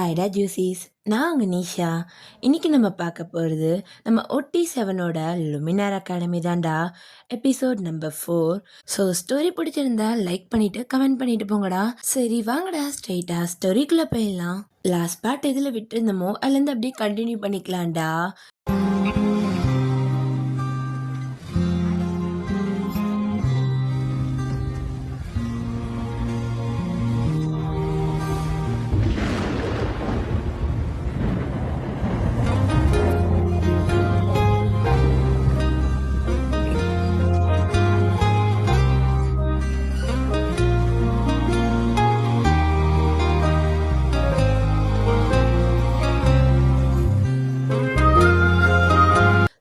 ஹாய்டா ஜூசிஸ். நான் உங்க நிஷா. இன்னைக்கு நம்ம பார்க்க போகிறது நம்ம OT7ஓட லுமினார் அகாடமி தான்டா. Episode number 4. ஸோ ஸ்டோரி பிடிச்சிருந்தா லைக் பண்ணிட்டு கமெண்ட் பண்ணிட்டு போங்கடா. சரி வாங்கடா ஸ்ட்ரெயிட்டா ஸ்டோரிக்குள்ளே போயிடலாம். லாஸ்ட் பார்ட் எதில் விட்டுருந்தோமோ அதுலேருந்து அப்படியே கண்டினியூ பண்ணிக்கலாம்டா.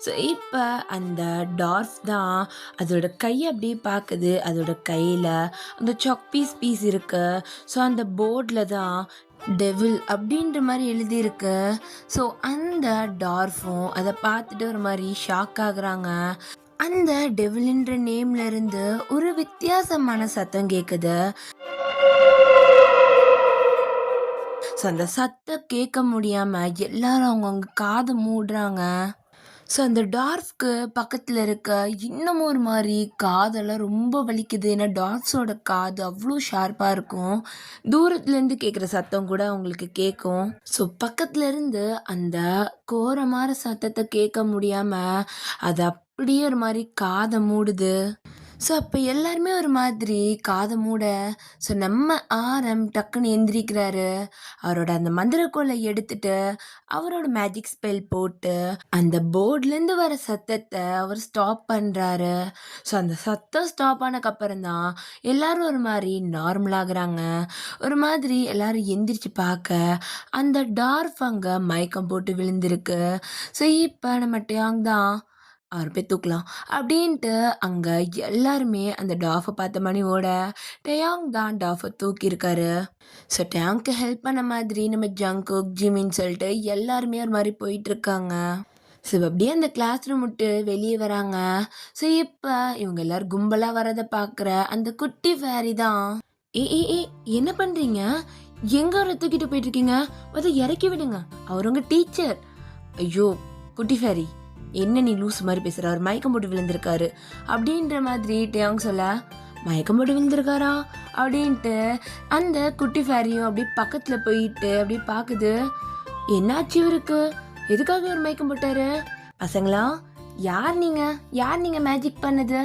ஸோ இப்போ அந்த டார்ஃப் தான் அதோட கையை அப்படியே பார்க்குது. அதோட கையில் அந்த சாக் பீஸ் இருக்கு. ஸோ அந்த போர்டில் தான் டெவில் அப்படின்ற மாதிரி எழுதியிருக்கு. ஸோ அந்த டார்ஃபும் அதை பார்த்துட்டு ஒரு மாதிரி ஷாக் ஆகுறாங்க. அந்த டெவில்ன்ற நேம்ல இருந்து ஒரு வித்தியாசமான சத்தம் கேட்குது. ஸோ அந்த சத்தம் கேட்க முடியாம எல்லாரும் அவங்கவுங்க காதை மூடுறாங்க. ஸோ அந்த டார்ஃப்க்கு பக்கத்தில் இருக்க இன்னமும் ஒரு மாதிரி காதெல்லாம் ரொம்ப வலிக்குது. ஏன்னா டார்ஃப்ஸோட காது அவ்வளோ ஷார்ப்பாக இருக்கும். தூரத்துலேருந்து கேட்குற சத்தம் கூட அவங்களுக்கு கேட்கும். ஸோ பக்கத்துலேருந்து அந்த கோரமான சத்தத்தை கேட்க முடியாமல் அது அப்படியே ஒரு மாதிரி காதை மூடுது. ஸோ அப்போ எல்லாருமே ஒரு மாதிரி காதை மூட ஸோ நம்ம ஆரம் டக்குன்னு எந்திரிக்கிறாரு. அவரோட அந்த மந்திரக்கோலை எடுத்துட்டு அவரோட மேஜிக் ஸ்பெல் போட்டு அந்த போர்ட்லேருந்து வர சத்தத்தை அவர் ஸ்டாப் பண்ணுறாரு. ஸோ அந்த சத்தம் ஸ்டாப் ஆனதுக்கப்புறம் தான் எல்லாரும் ஒரு மாதிரி நார்மல் ஆகுறாங்க. ஒரு மாதிரி எல்லாரும் எந்திரிச்சு பார்க்க அந்த டார்ஃப் அங்கே மயக்கம் போட்டு விழுந்திருக்கு. ஸோ இப்போ நம்ம டேங் தான் அவர் போய் தூக்கலாம் அப்படின்ட்டு அங்கே எல்லாருமே அந்த டாஃபை பார்த்த மணி ஓட டேயாங் தான் டாஃபை தூக்கியிருக்காரு. ஸோ டேங்க்கு ஹெல்ப் பண்ண மாதிரி நம்ம ஜங்குக் ஜிமின்னு சொல்லிட்டு எல்லாருமே ஒரு மாதிரி போயிட்டுருக்காங்க. ஸோ அப்படியே அந்த கிளாஸ் ரூம் விட்டு வெளியே வராங்க. ஸோ இப்போ இவங்க எல்லாரும் கும்பலாக வரதை பார்க்குற அந்த குட்டி ஃபேரி தான் ஏ என்ன பண்ணுறீங்க? எங்கே அவரை தூக்கிட்டு போயிட்டுருக்கீங்க? அதை இறக்கி விடுங்க, அவர் உங்கள் டீச்சர். ஐயோ குட்டி ஃபேரி, என்ன நீ லூஸ் மாதிரி பேசுகிற? அவர் மயக்கம் போட்டு விழுந்திருக்காரு அப்படின்ற மாதிரி டேயாங் சொல்ல, மயக்கம் போட்டு விழுந்திருக்காரா அப்படின்ட்டு அந்த குட்டி ஃபேரியும் அப்படி பக்கத்தில் போயிட்டு அப்படி பார்க்குது. என்னாச்சு இவருக்கு? எதுக்காக ஒரு மயக்கம் போட்டாரு? பசங்களா, யார் நீங்கள் மேஜிக் பண்ணது?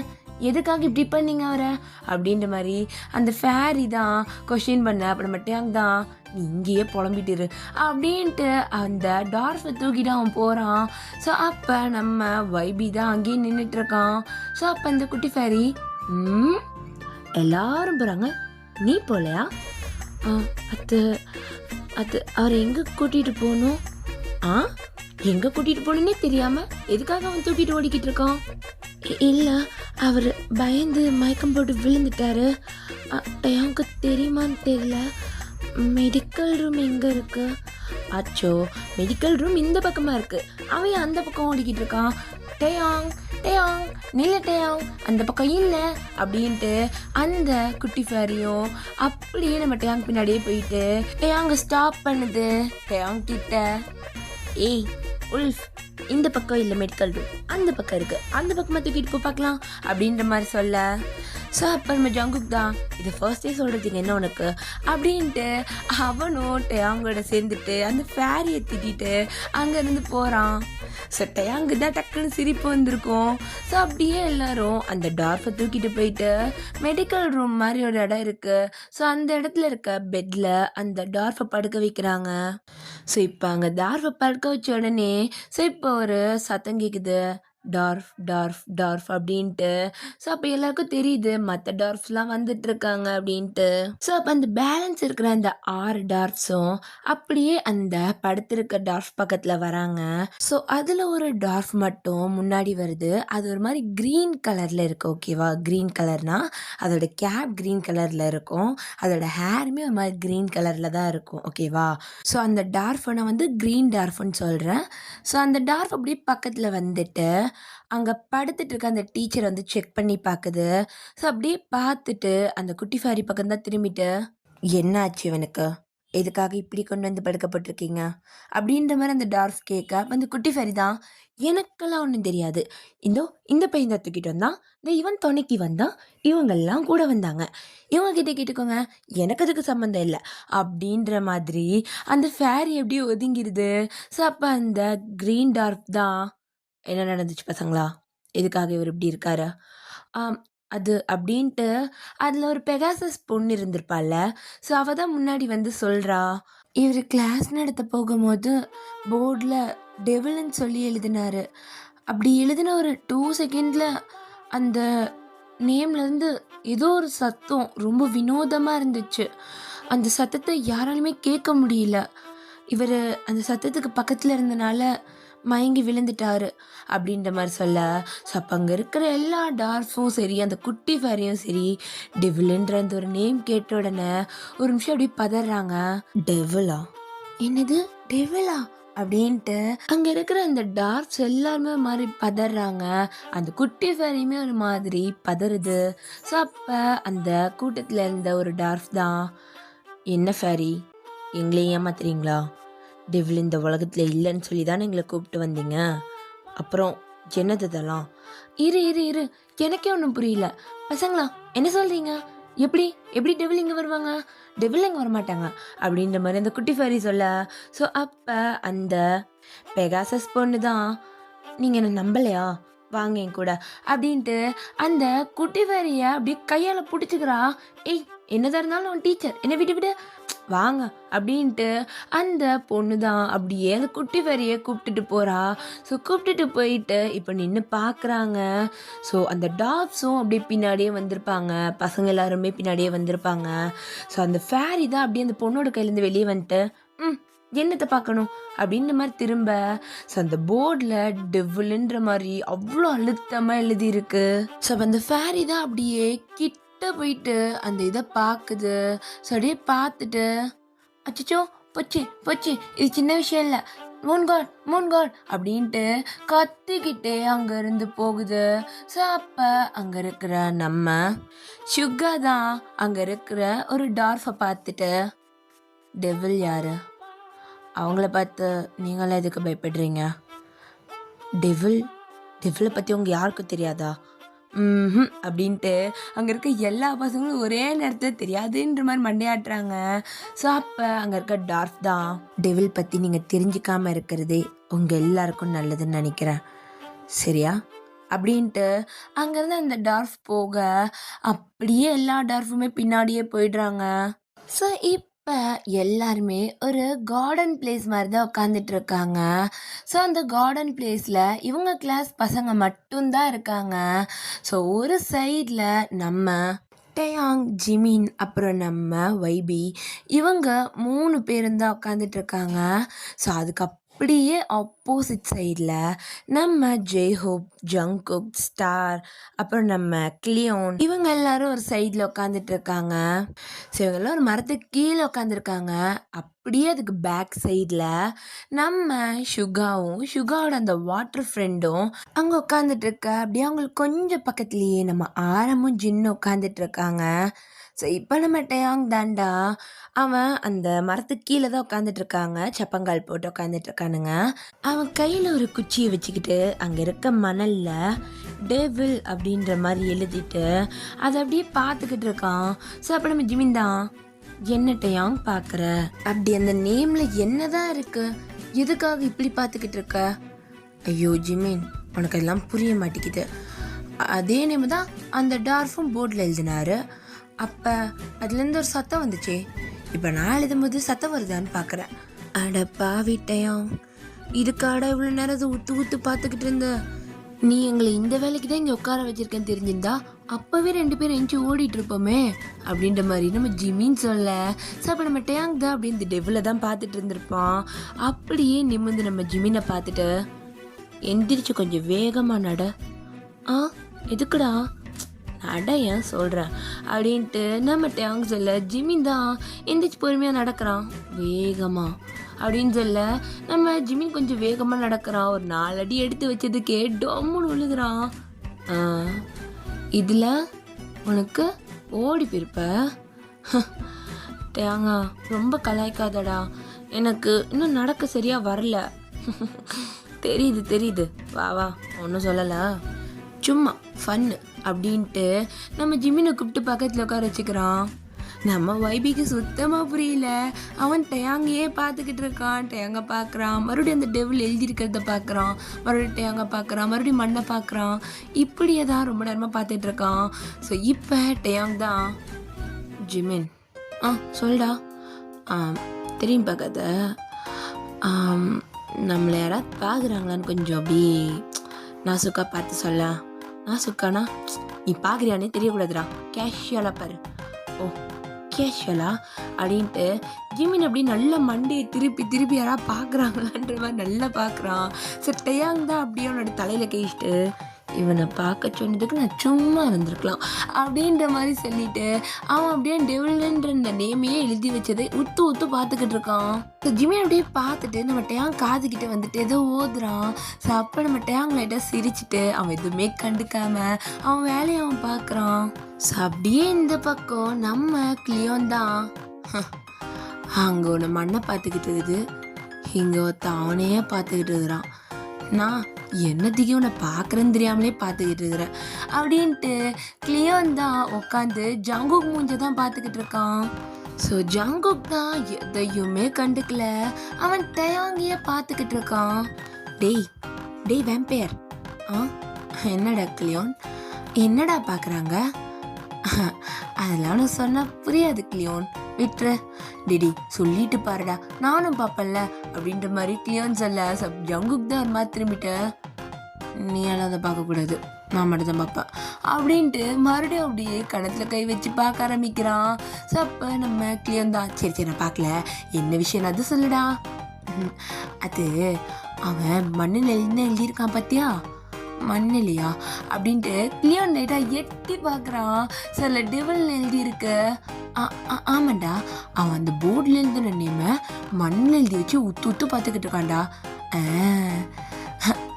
எதுக்காக இப்படி பண்ணீங்க அவரை அப்படின்ற மாதிரி அந்த ஃபேரி தான் கொஷின் பண்ண. அப்புறம் டேயாங் தான், நீ இங்கேயே புலம்பிட்டுரு அப்படின்ட்டு அந்த டார்ஃபை தூக்கிட்டு அவன் போகிறான். ஸோ அப்போ நம்ம வைபி தான் அங்கேயே நின்றுட்டுருக்கான். ஸோ அப்போ அந்த குட்டி ஃபேரி, எல்லாரும் போகிறாங்க, நீ போகலையா? அது அது அவரை எங்கே கூட்டிகிட்டு போகணும்? எங்கே கூட்டிகிட்டு போகணுன்னே தெரியாமல் எதுக்காக அவன் தூக்கிட்டு ஓடிக்கிட்டு இருக்கான்? இல்லை, அவர் பயந்து மயக்கம் போட்டு விழுந்துட்டாரு. எனக்கு தெரியுமான்னு தெரியல. மெடிக்கல் ரூம் எங்கே இருக்கு? அச்சோ, மெடிக்கல் ரூம் இந்த பக்கமாக இருக்குது. அவன் அந்த பக்கம் ஓடிக்கிட்டு இருக்கான். டேயாங் டேயாங் நில்ல டேயாங், அந்த பக்கம் இல்லை அப்படின்ட்டு அந்த குட்டி ஃபேரியும் அப்படியே நம்ம டேயாங் பின்னாடியே போயிட்டு டேயாங்க ஸ்டாப் பண்ணுது. டேயாங் கிட்ட, ஏய் உல்ஃப், இந்த பக்கம் இல்லை மெடிக்கல் ரூம், அந்த பக்கம் இருக்குது, அந்த பக்கமாக தூக்கிட்டு போய் பார்க்கலாம் அப்படின்ற மாதிரி சொல்ல. ஸோ அப்போ நம்ம ஜங்குக் தான், இதை ஃபர்ஸ்டே சொல்கிறதுக்கு என்ன உனக்கு அப்படின்ட்டு அவனும் டேயாங்கோட சேர்ந்துட்டு அந்த ஃபேரியை திட்டிட்டு அங்கேருந்து போகிறான். ஸோ டேயாங்கு தான் டக்குன்னு சிரிப்பு வந்திருக்கும். ஸோ அப்படியே எல்லாரும் அந்த டார்ஃபை தூக்கிட்டு போயிட்டு மெடிக்கல் ரூம் மாதிரி ஒரு இடம் இருக்குது. ஸோ அந்த இடத்துல இருக்க பெட்டில் அந்த டார்ஃபை படுக்க வைக்கிறாங்க. ஸோ இப்போ அங்கே டார்ஃபை படுக்க வச்ச உடனே ஸோ இப்போ ஒரு சத்தம் கேட்குது, டார்ஃப் டார்ஃப் டார்ஃப் அப்படின்ட்டு. ஸோ அப்போ எல்லாருக்கும் தெரியுது மற்ற டார்ஃப்ஸ்லாம் வந்துட்டு இருக்காங்க அப்படின்ட்டு. ஸோ அப்போ அந்த பேலன்ஸ் இருக்கிற அந்த 6 டார்ஃப்ஸும் அப்படியே அந்த படுத்திருக்க டார்ஃப் பக்கத்தில் வராங்க. ஸோ அதில் ஒரு டார்ஃப் மட்டும் முன்னாடி வருது. அது ஒரு மாதிரி க்ரீன் கலரில் இருக்குது. ஓகேவா? க்ரீன் கலர்னால் அதோட கேப் க்ரீன் கலரில் இருக்கும். அதோட ஹேருமே ஒரு மாதிரி க்ரீன் கலரில் தான் இருக்கும். ஓகேவா? ஸோ அந்த டார்ஃபை நான் வந்து க்ரீன் டார்ஃப்னு சொல்கிறேன். ஸோ அந்த டார்ஃப் அப்படியே பக்கத்தில் வந்துட்டு அங்கே படுத்துட்டு இருக்க அந்த டீச்சர் வந்து செக் பண்ணி பார்க்குது. ஸோ அப்படியே பார்த்துட்டு அந்த குட்டி ஃபேரி பக்கம் தான் திரும்பிட்டு, என்னாச்சு இவனுக்கு? எதுக்காக இப்படி கொண்டு வந்து படுக்கப்பட்டிருக்கீங்க அப்படின்ற மாதிரி அந்த டார்ஃப் கேட்க வந்து குட்டி ஃபேரி தான், எனக்கெல்லாம் ஒன்றும் தெரியாது. இந்தோ இந்த பையன் தான் தூக்கிட்டு வந்தான், இந்த இவன் துணைக்கு வந்தான், இவங்கெல்லாம் கூட வந்தாங்க, இவங்க கிட்ட கேட்டுக்கோங்க, எனக்கு அதுக்கு சம்மந்தம் இல்லை அப்படின்ற மாதிரி அந்த ஃபேரி எப்படி ஒதுங்கிருது. ஸோ அப்போ அந்த க்ரீன் டார்ஃப் தான், என்ன நடந்துச்சு பசங்களா, எதுக்காக இவர் இப்படி இருக்காரு, ஆம் அது அப்படின்ட்டு அதில் ஒரு பெகாசஸ் பொண்ணு இருந்திருப்பாள்ல. ஸோ அவள் தான் முன்னாடி வந்து சொல்கிறா, இவர் கிளாஸ் நடத்த போகும்போது போர்டில் டெவில்னு சொல்லி எழுதினாரு. அப்படி எழுதின ஒரு 2 செகண்டில் அந்த நேம்லேருந்து ஏதோ ஒரு சத்தம் ரொம்ப வினோதமாக இருந்துச்சு. அந்த சத்தத்தை யாராலுமே கேட்க முடியல. இவர் அந்த சத்தத்துக்கு பக்கத்தில் இருந்தனால மயங்கி விழுந்துட்டாரு அப்படின்ற மாதிரி சொல்ல, ஸோ அப்போ அங்கே இருக்கிற எல்லா டார்ஃபும் சரி, அந்த குட்டி ஃபேரியும் சரி, டெவில்ன்ற அந்த ஒரு நேம் கேட்ட உடனே ஒரு நிமிஷம் அப்படியே பதறாங்க. டெவிலா? என்னது டெவிலா அப்படின்ட்டு அங்கே இருக்கிற அந்த டார்க்ஸ் எல்லாருமே ஒரு மாதிரி பதறாங்க. அந்த குட்டி ஃபேரியுமே ஒரு மாதிரி பதறுது. ஸோ அப்போ அந்த கூட்டத்தில் இருந்த ஒரு டார்ஃப் தான், என்ன ஃபேரி, எங்களையும் ஏமாத்துறீங்களா? டெவில் இந்த உலகத்தில் இல்லைன்னு சொல்லி தானே எங்களை கூப்பிட்டு வந்தீங்க, அப்புறம் என்னது இதெல்லாம்? இரு இரு இரு, எனக்கே ஒன்றும் புரியல. பசங்களா என்ன சொல்கிறீங்க? எப்படி எப்படி டெவில் இங்கே வருவாங்க? டெவில் இங்கே வரமாட்டாங்க அப்படின்ற மாதிரி அந்த குட்டி ஃபேரி சொல்ல, ஸோ அப்போ அந்த பெகாசஸ் பொண்ணு தான், நீங்கள் என்ன நம்பலையா, வாங்க என் கூட அப்படின்ட்டு அந்த குட்டி ஃபேரியை அப்படியே கையால் பிடிச்சிக்கிறா. ஏய், என்னதான் இருந்தாலும் உன் டீச்சர், என்னை விட்டு விடு, வாங்க அப்படின்ட்டு அந்த பொண்ணு தான் அப்படியே அந்த குட்டி ஃபேரியை கூப்பிட்டுட்டு போகிறா. ஸோ கூப்பிட்டுட்டு போயிட்டு இப்போ நின்று பார்க்குறாங்க. ஸோ அந்த டாக்ஸும் அப்படியே பின்னாடியே வந்திருப்பாங்க, பசங்க எல்லாருமே பின்னாடியே வந்திருப்பாங்க. ஸோ அந்த ஃபேரி தான் அப்படியே அந்த பொண்ணோட கையிலேருந்து வெளியே வந்துட்டு, என்னத்தை பார்க்கணும் அப்படின்ற மாதிரி திரும்ப, ஸோ அந்த போர்டில் டெவில்ன்ற மாதிரி அவ்வளோ அழுத்தமாக எழுதியிருக்கு. ஸோ அந்த ஃபேரி தான் அப்படியே கிட்ட போயிட்டு அந்த இதை பார்க்குது. ஸோ அப்படியே பார்த்துட்டு, அச்சோ போச்சு போச்சு, இது சின்ன விஷயம் இல்லை, மூன் காட் அப்படின்ட்டு கத்திக்கிட்டே அங்கேருந்து போகுது. ஸோ அப்போ அங்கே இருக்கிற நம்ம சுகா தான் அங்கே இருக்கிற ஒரு டார்ஃபை பார்த்துட்டு, டெவில் யாரு, அவங்கள பார்த்து நீங்களாம் எதுக்கு பயப்படுறீங்க, டெவிலை பற்றி உங்க யாருக்கும் தெரியாதா அப்படின்ட்டு அங்கே இருக்க எல்லா பசங்களும் ஒரே நேரத்தில் தெரியாதுன்ற மாதிரி மண்டையாட்டுறாங்க. ஸோ அப்போ அங்கே இருக்க டார்ஃப் தான், டெவில் பற்றி நீங்கள் தெரிஞ்சுக்காமல் இருக்கிறதே உங்கள் எல்லாருக்கும் நல்லதுன்னு நினைக்கிறேன், சரியா அப்படின்ட்டு அங்கேருந்து அந்த டார்ஃப் போக அப்படியே எல்லா டார்ஃபுமே பின்னாடியே போயிடுறாங்க. ஸோ இப்போ எல்லாருமே ஒரு கார்டன் பிளேஸ் மாதிரி தான் உட்காந்துட்டு இருக்காங்க. ஸோ அந்த கார்டன் பிளேஸில் இவங்க கிளாஸ் பசங்க மட்டும்தான் இருக்காங்க. ஸோ ஒரு சைடில் நம்ம டேயாங், ஜிமின், அப்புறம் நம்ம வைபி, இவங்க 3 பேரும் தான் உட்காந்துட்டு இருக்காங்க. ஸோ அதுக்கு அப்படியே ஆப்போசிட் சைடில் நம்ம ஜெய்ஹோப், ஜங்குக், ஸ்டார், அப்புறம் நம்ம கிளியோன், இவங்க எல்லாரும் ஒரு சைடில் உட்காந்துட்டு இருக்காங்க. ஸோ இவங்கெல்லாம் ஒரு மரத்துக்கு கீழே உட்காந்துருக்காங்க. அப்படியே அதுக்கு பேக் சைடில் நம்ம சுகாவோட அந்த வாட்டர் ஃப்ரெண்டும் அங்கே உட்காந்துட்டு இருக்க. அப்படியே அவங்களுக்கு கொஞ்சம் பக்கத்துலேயே நம்ம ஆரமும் ஜின்னும் உட்காந்துட்டு இருக்காங்க. ஸோ இப்போ நம்ம டேயாங் தாண்டா, அவன் அந்த மரத்துக்கு கீழே தான் உட்காந்துட்டு இருக்காங்க, சப்பங்கால் போட்டு உட்காந்துட்டு இருக்கானுங்க. அவன் கையில் ஒரு குச்சியை வச்சுக்கிட்டு அங்கே இருக்க மணலில் டெவில் அப்படின்ற மாதிரி எழுதிட்டு அதை அப்படியே பார்த்துக்கிட்டு இருக்கான். ஸோ அப்போ நம்ம ஜிமின் தான், என்ன டேயாங் பார்க்குற, அப்படி அந்த நேமில் என்ன தான் இருக்கு, எதுக்காக இப்படி பார்த்துக்கிட்டு இருக்க? ஐயோ ஜிமின், உனக்கு எல்லாம் புரிய மாட்டேங்குது, அதே நேம் தான் அந்த டார்ஃபும் போர்டில் எழுதினாரு, அப்போ அதுலேருந்து ஒரு சத்தம் வந்துச்சே, இப்போ நான் எழுதும்போது சத்தம் வருதான்னு பார்க்குறேன். அட பாவிட்டையாம், இதுக்காடா இவ்வளோ நேரம் அதை ஊத்து பார்த்துக்கிட்டு இருந்த, நீ எங்களை இந்த வேலைக்கு தான் இங்கே உட்கார வச்சிருக்கேன்னு தெரிஞ்சிருந்தா அப்போவே 2 பேரும் எஞ்சி ஓடிட்டு இருப்போமே அப்படின்ற மாதிரி நம்ம ஜிமின்னு சொல்ல. ஸோ அப்போ நம்ம டேயாங் தான் அப்படி இந்த டெவிலை தான் பார்த்துட்டு இருந்திருப்பான். அப்படியே நிமிர்ந்து நம்ம ஜிமினை பார்த்துட்டு, எந்திரிச்சு கொஞ்சம் வேகமாக நட. எதுக்குடா நட, ஏன் சொல்கிறேன் அப்படின்ட்டு நம்ம டேயாங் சொல்ல, ஜிமின் தான் எந்திரிச்சு பொறுமையாக நடக்கிறான் வேகமாக அப்படின்னு சொல்ல, நம்ம ஜிமின் கொஞ்சம் வேகமாக நடக்கிறான். ஒரு 4 அடி எடுத்து வச்சதுக்கே டொம்முன்னு விழுகிறான். இதில் உனக்கு ஓடி போயிருப்ப டேங்க ரொம்ப கலாய்க்காதடா, எனக்கு இன்னும் நடக்க சரியா வரல. தெரியுது, வா வா, ஒன்றும் சொல்லலை, சும்மா ஃபன்னு அப்படின்ட்டு நம்ம ஜிம்மினை கூப்பிட்டு பக்கத்தில் உட்கார வச்சுக்கிறான். நம்ம வைபிக்கு சுத்தமாக புரியல. அவன் டேங்கையே பார்த்துக்கிட்டு இருக்கான். டேங்க பார்க்குறான், மறுபடியும் அந்த டெவில் எழுதியிருக்கிறத பார்க்குறான், மறுபடியும் டேங்க பார்க்குறான், மறுபடியும் மண்ணை பார்க்குறான். இப்படியே தான் ரொம்ப நேரமாக பார்த்துட்டு இருக்கான். ஸோ இப்போ டேங் தான், ஜிமின் சொல்டா. தெரியும் பார்க்காத, நம்மளை யாராவது பார்க்குறாங்களான்னு கொஞ்சம் அப்படி நாசுக்கா பார்த்து சொல்ல. நாசுக்கானா நீ பார்க்குறியானே தெரியக்கூடாதுடா, கேஷுவலாக பாரு. ஓ கேஷுவலா அப்படின்ட்டு ஜிமின் அப்படி நல்ல மண்டையை திருப்பி யாராவது பார்க்குறாங்களான்ற மாதிரி நல்லா பார்க்குறான். ஸோ டேங் தான் அப்படியே அவனோட தலையில் கேட்டு, இவனை பார்க்க சொன்னதுக்கு நான் சும்மா இருந்திருக்கலாம் அப்படின்ற மாதிரி சொல்லிட்டு அவன் அப்படியே டெவில்ன்ற இந்த நேமையே எழுதி வச்சதை உத்து பார்த்துக்கிட்டு இருக்கான். ஸோ ஜிமின் அப்படியே பார்த்துட்டு நம்ம டேங் காதுகிட்ட வந்துட்டு ஏதோ ஓதுறான். ஸோ அப்போ நம்ம டேங் லைட்டாக சிரிச்சுட்டு அவன் எதுவுமே கண்டுக்காம அவன் வேலையை அவன் பார்க்குறான். ஸோ அப்படியே இந்த பக்கம் நம்ம கிளியோன் தான் அங்கே ஒன்று மண்ணை பார்த்துக்கிட்டு இருக்குது, இங்கே ஒருத்தன் அவனையே பார்த்துக்கிட்டு இருக்கிறான். நான் என்னத்துக்கு உன்னை பார்க்குறேன்னு தெரியாமலே பார்த்துக்கிட்டு இருக்கிறேன் அப்படின்ட்டு கிளியோன் தான் உட்காந்து ஜங்குக் மூஞ்ச தான் பார்த்துக்கிட்டு இருக்கான். ஸோ ஜங்குக் தான் எதையுமே கண்டுக்கல, அவன் டேங்கையே பார்த்துக்கிட்டு இருக்கான். டேய் வேம்பயர், என்னடா கிளியோன், என்னடா பார்க்குறாங்க? அதெல்லாம் ஒன்று சொன்னால் புரியாது கிளியோன், விட்டுரு. டிடி சொல்லிட்டு பாருடா, நானும் பார்ப்பேன்ல அப்படின்ற மாதிரி கிளியோன் சொல்ல. ஜங்குக் தான் ஒரு மாதிரி திரும்பிட்ட, நீ எல்லாம் அதை பார்க்கக்கூடாது, நான் மட்டும் தான் பார்ப்பேன் அப்படின்ட்டு மறுபடியும் அப்படியே கணத்தில் கை வச்சு பார்க்க ஆரம்பிக்கிறான். ஸோ அப்போ நம்ம கிளியோன் தான், சரி நான் பார்க்கல, என்ன விஷயம் அது சொல்லுடா. அது அவன் மண்ணில் எழுதியிருக்கான் பார்த்தியா, மண்ணிலையா அப்படின்ட்டு கிளியோன் லைட்டாக எட்டி பார்க்குறான். சில டெவல் எழுதியிருக்கு. ஆமாண்டா, அவன் அந்த போர்டில் எழுதின நேமை மண்ணில் எழுதி வச்சு உத்து பார்த்துக்கிட்டு இருக்கான்டா.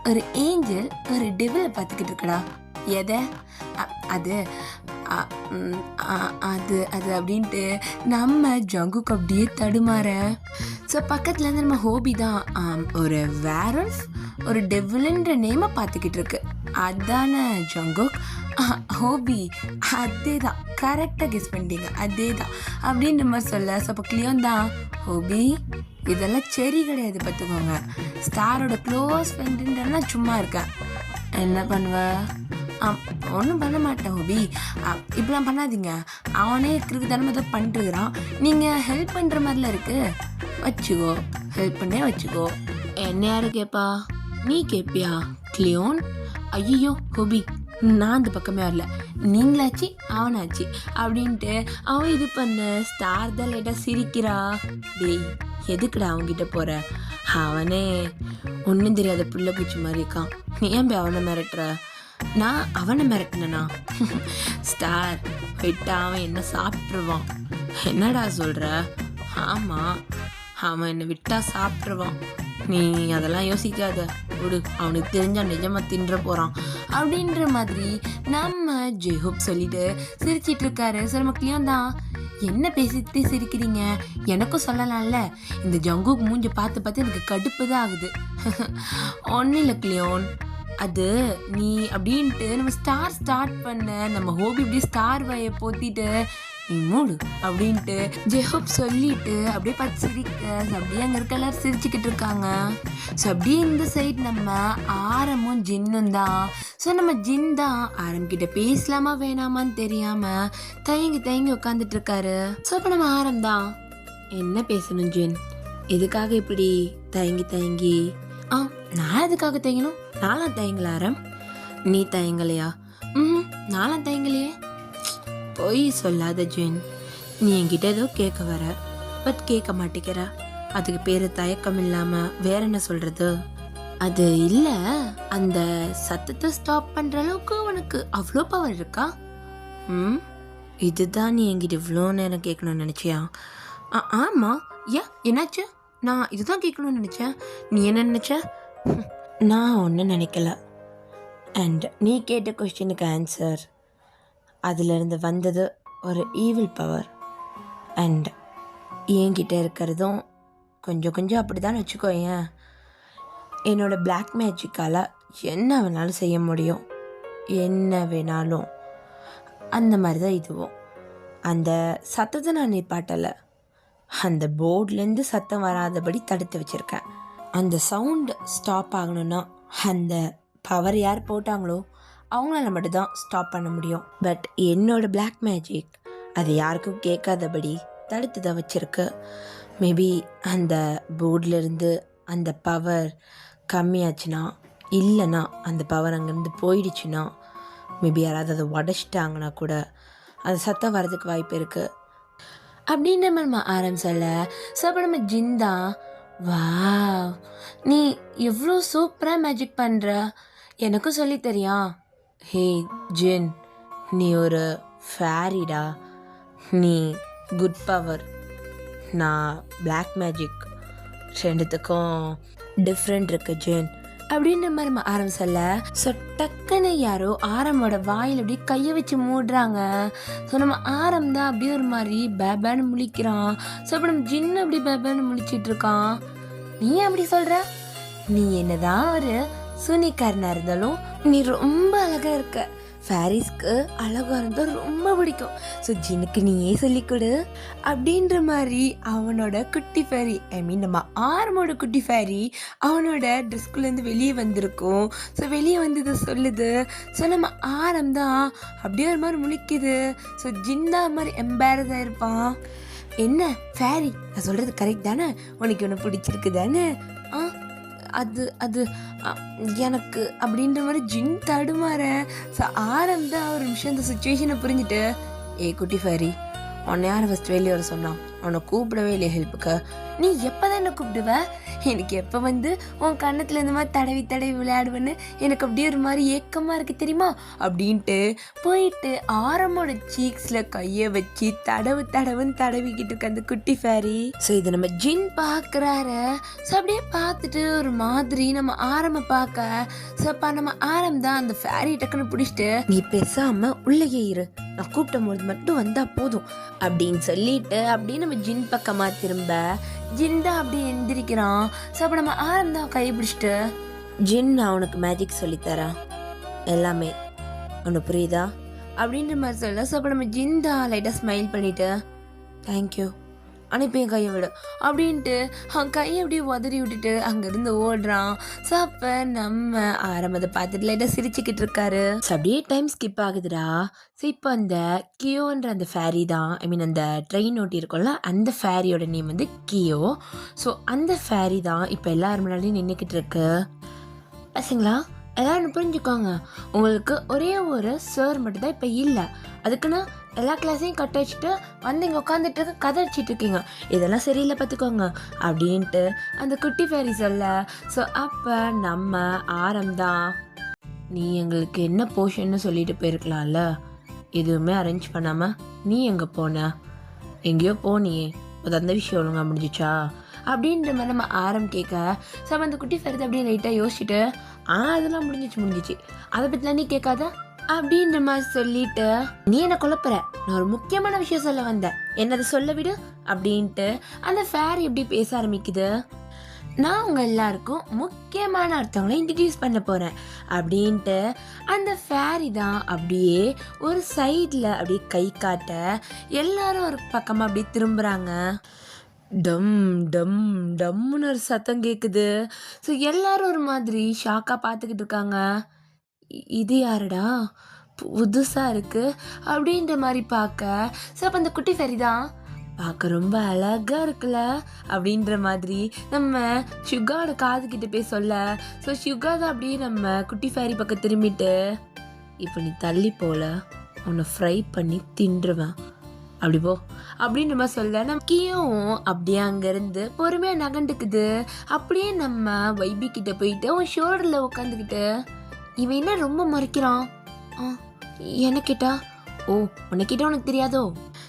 ஒரு ஏஞ்சல் ஒரு டெவிலை பார்த்துக்கிட்டு இருக்கடா. எதை? அது அது அது அப்படின்ட்டு நம்ம ஜங்குக்கு அப்படியே தடுமாற. ஸோ பக்கத்துலேருந்து நம்ம ஹோபி தான் ஒரு வேரல்ஃப் ஒரு டெவில்ன்ற நேமை பார்த்துக்கிட்டு இருக்கு. அதானே ஜங்குக்? ஹோபி அதே தான், கரெக்டாக கெஸ் பண்ணிட்டீங்க, அதே தான் அப்படின்ற மாதிரி சொல்ல. ஸோ அப்போ கிளியோன் தான், ஹோபி இதெல்லாம் சரி கிடையாது பார்த்துக்கோங்க, ஸ்டாரோட க்ளோஸ் ஃப்ரெண்டுன்றனா சும்மா இருக்கேன், என்ன பண்ணுவ? ஒன்றும் பண்ண மாட்டேன் ஹோபி, இப்படிலாம் பண்ணாதீங்க, அவனே இருக்கிறதுக்கு தானே தான் பண்ணிட்டுருக்கிறான், நீங்கள் ஹெல்ப் பண்ணுற மாதிரிலாம் இருக்குது, வச்சுக்கோ, ஹெல்ப் பண்ணே வச்சுக்கோ. என்ன யாரு கேட்பா? நீ கேட்பியா கிளியோன்? ஐயோ ஹோபி, நான் அந்த பக்கமே வரல, நீங்களாச்சு அவனாச்சு அப்படின்ட்டு அவன் இது பண்ண. ஸ்டார் தான் லைட்டாக சிரிக்கிறா. டேய் எதுக்குடா அவன்கிட்ட போகிற, அவனே ஒன்றும் தெரியாத புள்ள பூச்சி மாதிரி இருக்கான், நீ ஏன் போய் அவனை மிரட்டுற? நான் அவனை மிரட்டினா? ஸ்டார் விட்டா அவன் என்ன சாப்பிட்ருவான். என்னடா சொல்கிற? ஆமாம், அவன் என்னை விட்டா சாப்பிட்ருவான், நீ அதெல்லாம் யோசிக்காத விடு, அவனுக்கு தெரிஞ்சா நிஜமாக தின்ற போகிறான் அப்படின்ற மாதிரி நம்ம ஜெய்ஹோப் சொல்லிட்டு சிரிச்சிட்டு இருக்காரு. சரி மக்களையும் தான், என்ன பேசிட்டு சிரிக்கிறீங்க, எனக்கும் சொல்லலாம்ல, இந்த ஜங்குக் மூஞ்ச பார்த்து எனக்கு கடுப்பு தான் ஆகுது. ஒன்றும் இல்லை கிளியோன், அது நீ அப்படின்ட்டு நம்ம ஸ்டார்ட் பண்ண நம்ம ஹோபி இப்படி ஸ்டார் வாயை போத்திட்டு நீ மூடு அப்படின்ட்டு ஜெஹோப் சொல்லிட்டு அப்படியே பார்த்து சிரிக்க. அப்படியே அங்கே இருக்க எல்லாரும் சிரிச்சுக்கிட்டு இருக்காங்க. ஸோ அப்படியே இந்த சைட் நம்ம ஆரமும் ஜின்னும் தான். ஸோ நம்ம ஜின் தான் ஆரம்கிட்ட பேசலாமா வேணாமான்னு தெரியாமல் தயங்கி உட்காந்துட்டு இருக்காரு. ஸோ இப்போ நம்ம ஆரம் தான், என்ன பேசணும் ஜின், எதுக்காக இப்படி தயங்கி? நான் எதுக்காக தயங்கணும்? நானும் தயங்கல ஆரம். நீ தயங்கலையா? நானும் தயங்கலையே. பொய் சொல்லாத ஜின், நீ என்கிட்ட ஏதோ கேட்க வர, பட் கேட்க மாட்டேங்கிற, அதுக்கு பேர் தயக்கம் இல்லாமல் வேற என்ன சொல்கிறது? அது இல்லை, அந்த சத்தத்தை ஸ்டாப் பண்ணுற அளவுக்கு உனக்கு அவ்வளோ பவர் இருக்கா? இதுதான் நீ என்கிட்ட இவ்வளோ நேரம் கேட்கணும்னு நினச்சியா? ஆமாம், என்னாச்சு? நான் இதுதான் கேட்கணும்னு நினச்சேன். நீ என்ன நினச்ச? நான் ஒன்றும் நினைக்கல. அண்ட் நீ கேட்ட கொஸ்டினுக்கு ஆன்சர், அதிலிருந்து வந்தது ஒரு ஈவில் பவர். அண்ட் என்கிட்ட இருக்கிறதும் கொஞ்சம் கொஞ்சம் அப்படி தான் வச்சுக்கோயேன். என்னோட பிளாக் மேஜிக்கால் என்ன வேணாலும் செய்ய முடியும், என்ன வேணாலும். அந்த மாதிரி தான் இதுவும். அந்த சத்தத்தை நான் நிப்பாட்டலை, அந்த போர்ட்லேருந்து சத்தம் வராதபடி தடுத்து வச்சுருக்கேன். அந்த சவுண்டு ஸ்டாப் ஆகணும்னா அந்த பவர் யார் போட்டாங்களோ அவங்களால மட்டும்தான் ஸ்டாப் பண்ண முடியும். பட் என்னோட பிளாக் மேஜிக் அது யாருக்கும் கேட்காதபடி தடுத்து தான் வச்சுருக்கு. மேபி அந்த போர்ட்லேருந்து அந்த பவர் கம்மியாச்சுன்னா, இல்லைன்னா அந்த பவர் அங்கேருந்து போயிடுச்சுன்னா, மேபி யாராவது அதை உடச்சிட்டாங்கன்னா கூட அந்த சத்தம் வர்றதுக்கு வாய்ப்பு இருக்குது அப்படின்ற மாதிரி நம்ம ஆரம்பிச்சல. ஸோ அப்போ நம்ம ஜிந்தா, வா நீ எவ்வளோ சூப்பராக மேஜிக் பண்ணுற, எனக்கும் சொல்லி தெரியா? ஹே ஜின், நீ ஒரு ஃபேரிடா, நீ குட் பவர், நான் பிளாக் மேஜிக், ரெண்டுத்துக்கும் டிஃப்ரெண்ட் இருக்கு ஜின் அப்படின்ற மாதிரி நம்ம ஆரம்பிச்சல. ஸோ டக்குன்னு யாரோ ஆரமோட வாயில் அப்படியே கையை வச்சு மூடுறாங்க. ஸோ நம்ம ஆரம் தான் அப்படியே ஒரு மாதிரி பேபேன்னு முழிக்கிறான். ஸோ அப்போ நம்ம ஜின்னு அப்படி பேபேன்னு முழிச்சிட்டு இருக்கான். நீ அப்படி சொல்ற? நீ என்னதான் ஒரு சூனிக்காரனா இருந்தாலும் நீ ரொம்ப அழகா இருக்க. ஃபேரிஸ்க்கு அழகா இருந்தால் ரொம்ப பிடிக்கும். ஸோ ஜின்னுக்கு நீயே சொல்லிக் கொடு அப்படின்ற மாதிரி அவனோட குட்டி ஃபேரி, ஐ மீன் நம்ம ஆரமோட குட்டி ஃபேரி அவனோட ட்ரெஸ்குள்ளேருந்து வெளியே வந்திருக்கும். ஸோ வெளியே வந்து இதை சொல்லுது. ஸோ நம்ம ஆரம் தான் அப்படியே ஒரு மாதிரி முழிக்குது. ஸோ ஜின் ஒரு மாதிரி எம்பாரஸாக இருப்பான். என்ன ஃபேரி, நான் சொல்கிறது கரெக்ட் தானே? உனக்கு ஒன்று பிடிச்சிருக்கு தானே? அது அது எனக்கு அப்படின்ற மாதிரி ஜின் தடுமாற. ஸோ ஆரம்ப ஒரு நிமிஷம் இந்த சுச்சுவேஷனை புரிஞ்சுட்டு, குட்டி ஃபேரி, உன்னை யார் ஃபஸ்ட் வெளியே வர சொன்னான்? உன்னை கூப்பிடவே இல்லையா ஹெல்ப்புக்கு? நீ எப்போ தான் என்ன கூப்பிடுவ? எனக்கு எப்போ வந்து உன் கண்ணத்தில் இந்த மாதிரி தடவி தடவி விளையாடுவேன்னு எனக்கு அப்படியே ஒரு மாதிரி ஏக்கமாக இருக்குது தெரியுமா அப்படின்ட்டு போயிட்டு ஆரமோட சீக்ஸில் கையை வச்சு தடவுன்னு தடவிக்கிட்டு இருக்க அந்த குட்டி ஃபேரி. ஸோ இதை நம்ம ஜின் பார்க்குறாரு. ஸோ அப்படியே பார்த்துட்டு ஒரு மாதிரி நம்ம ஆரம்ப பார்க்க, ஸோ அப்போ நம்ம ஆரம் தான் அந்த ஃபேரி டக்குன்னு பிடிச்சிட்டு, நீ பேசாமல் உள்ளேயே இரு, நான் கூப்பிட்ட போது மட்டும் வந்தால் போதும் அப்படின்னு சொல்லிட்டு அப்படின்னு நம்ம ஜின் பக்கமாக திரும்ப ஜின் அப்படியே எந்திரிக்கிறான். ஸோ அப்போ நம்ம ஆரம் தான் கை பிடிச்சிட்டு, ஜின் நான் உனக்கு மேஜிக் சொல்லித்தரேன், எல்லாமே உனக்கு புரியுதா அப்படின்ற மாதிரி சொல்ல. ஸோ அப்போ நம்ம ஜின் தான் லைட்டாக ஸ்மைல் பண்ணிவிட்டு, தேங்க்யூ, அனுப்பி என் கையை விடு அப்படின்ட்டு அவன் கையை அப்படியே உதறி விட்டுட்டு அங்கேருந்து ஓடுறான். ஸோ அப்போ நம்ம ஆரம்பத்தை பார்த்துட்டு லைட்டாக சிரிச்சுக்கிட்டு இருக்காரு. ஸோ அப்படியே டைம் ஸ்கிப் ஆகுதுடா. ஸோ இப்போ அந்த கியோன்ற அந்த ஃபேரி தான், ஐ மீன் அந்த ட்ரெயின் ஓட்டி இருக்கும்ல, அந்த ஃபேரியோட நேம் வந்து கியோ. ஸோ அந்த ஃபேரி தான் இப்போ எல்லாரும் முன்னாடியும் நின்றுக்கிட்டு இருக்கு. பசங்களா எல்லாரும் புரிஞ்சுக்கோங்க, உங்களுக்கு ஒரே ஒரு சார் மட்டும் தான் இப்போ இல்லை, அதுக்குன்னு எல்லா கிளாஸையும் கட்ட வச்சுட்டு வந்து இங்கே உட்காந்துட்டு கதை அடிச்சிட்டு இருக்கீங்க, இதெல்லாம் சரியில்லை பார்த்துக்கோங்க அப்படின்ட்டு அந்த குட்டி ஃபேரி சொல்ல. ஸோ அப்போ நம்ம ஆரம்தான், நீ எங்களுக்கு என்ன போர்ஷன்னு சொல்லிட்டு போயிருக்கலாம்ல, எதுவுமே அரேஞ்ச் பண்ணாமல் நீ எங்கே போன? எங்கேயோ போனியே, அது அந்த விஷயம் ஒழுங்கா முடிஞ்சிச்சா அப்படின்ற மாதிரி நம்ம ஆரம் கேட்க. ஸோ அந்த குட்டி ஃபேரி அப்படியே லைட்டாக யோசிச்சுட்டு, அதெல்லாம் முடிஞ்சிச்சு, அதை பற்றிலாம் நீ கேட்காத அப்படின்ற மாதிரி சொல்லிட்டு, நீ என்ன குழப்புற, நான் ஒரு முக்கியமான விஷயம் சொல்ல வந்தேன், என்னதை சொல்ல விடு அப்படின்ட்டு அந்த ஃபேரி எப்படி பேச ஆரம்பிக்குது. நான் உங்க எல்லாருக்கும் முக்கியமான ஒருத்தவங்களை இன்ட்ரடியூஸ் பண்ண போறேன் அப்படின்ட்டு அந்த ஃபேரி தான் அப்படியே ஒரு சைடில் அப்படியே கை காட்ட எல்லாரும் ஒரு பக்கமாக அப்படியே திரும்புகிறாங்க. டம் டம் டம்முன்னு ஒரு சத்தம் கேட்குது. ஸோ எல்லாரும் ஒரு மாதிரி ஷாக்காக பார்த்துக்கிட்டு இருக்காங்க. இது யாருடா, புதுசாக இருக்குது அப்படின்ற மாதிரி பார்க்க. ஸோ அப்போ அந்த குட்டி ஃபேரி தான், பார்க்க ரொம்ப அழகாக இருக்குல்ல அப்படின்ற மாதிரி நம்ம ஷுகாவோட காதுகிட்ட போய் சொல்ல. ஸோ ஷுகா தான் அப்படியே நம்ம குட்டி ஃபேரி பக்கம் திரும்பிட்டு, இப்போ நீ தள்ளி போல, உன்னை ஃப்ரை பண்ணி தின்றுவேன், அப்படி போ அப்படின்ற மாதிரி சொல்ல. நம்ம கீயும் அப்படியே அங்கேருந்து பொறுமையாக நகண்டுக்குது. அப்படியே நம்ம வைபி கிட்ட போயிட்டு அவன் ஷோல்டரில் உட்காந்துக்கிட்டு, இவன் என்ன ரொம்ப மறைக்கிறான், எனக்கிட்டா, ஓ உனக்கிட்ட உனக்கு தெரியாதோ.